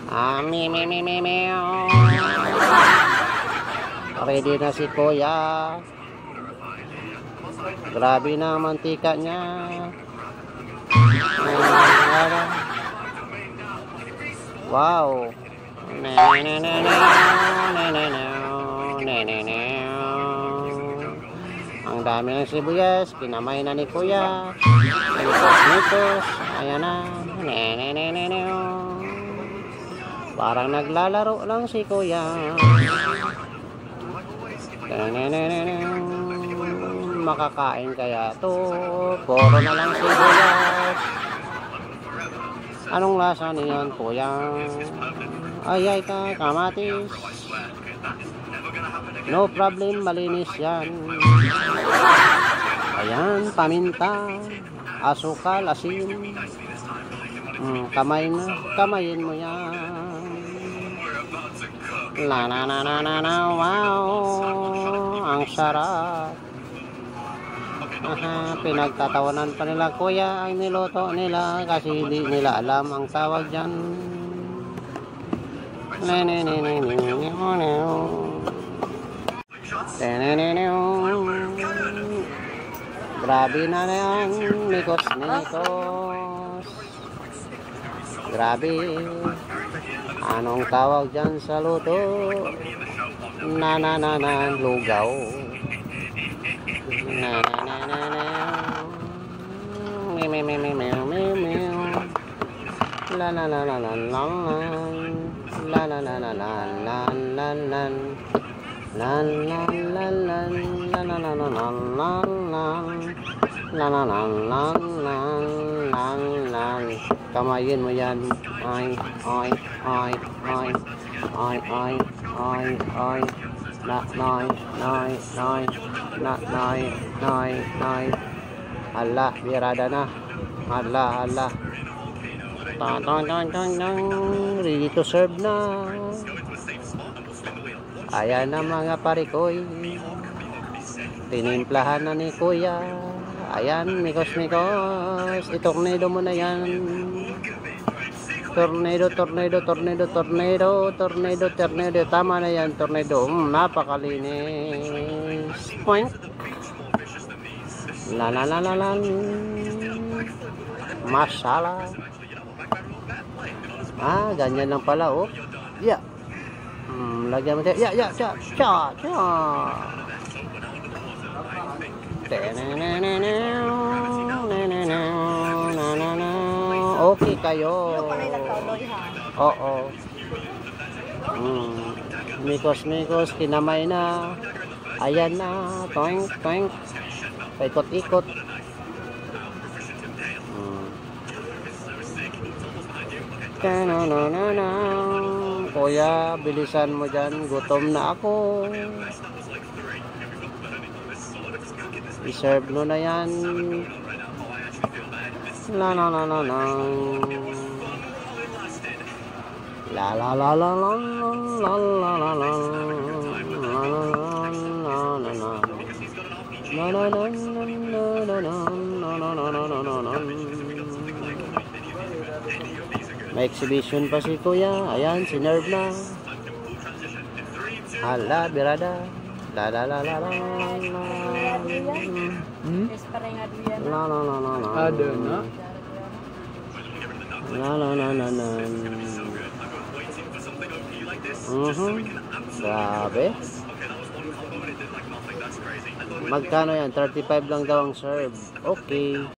Meow. Ready na si Kuya. Grabe na ang mantika niya. Wow. Ang dami ng sibuyas. Kinamay na ni Kuya. Nitos. Ayan na. Parang naglalaro lang si Kuya. Makakain kaya to? Puro na lang sibuyas. Anong lasa niyan, Kuya? Ay ka, kamatis. No problem, malinis yan. Ayan, paminta, asukal, asin. Kamayin mo yan. Wow, ang sarap. Pinagtatawanan pa nila Kuya ang niluto nila kasi hindi nila alam ang tawag dyan. Grabe na yan, nikos. Grabe. Anong tawag dyan sa luto? Lugaw. Kamayin mo yan. Oy. Allah, birada na. Allah. Ready to serve na. Ayan na mga parikoy. Tinimplahan na ni Kuya. Ayan, mikos. Itornado mo na yan. Tornado. Tama na yan, tornado. Napakalinis. Point. La. Masala. Ganyan lang pala, oh. Yeah. Lagyan mo siya. Yeah. Cha. Okay kayo. Oo. Mikos, kinamay na. Ayan na. Toink. Paikot-ikot. Kuya, bilisan mo dyan. Gutom na ako. I-serve mo na yan. La. May exhibition pa si Kuya. Ayan, sinerve na. Hala, birada. La. Ada na. Grabe. Magkano yan? 35 lang daw ang serve. Okay.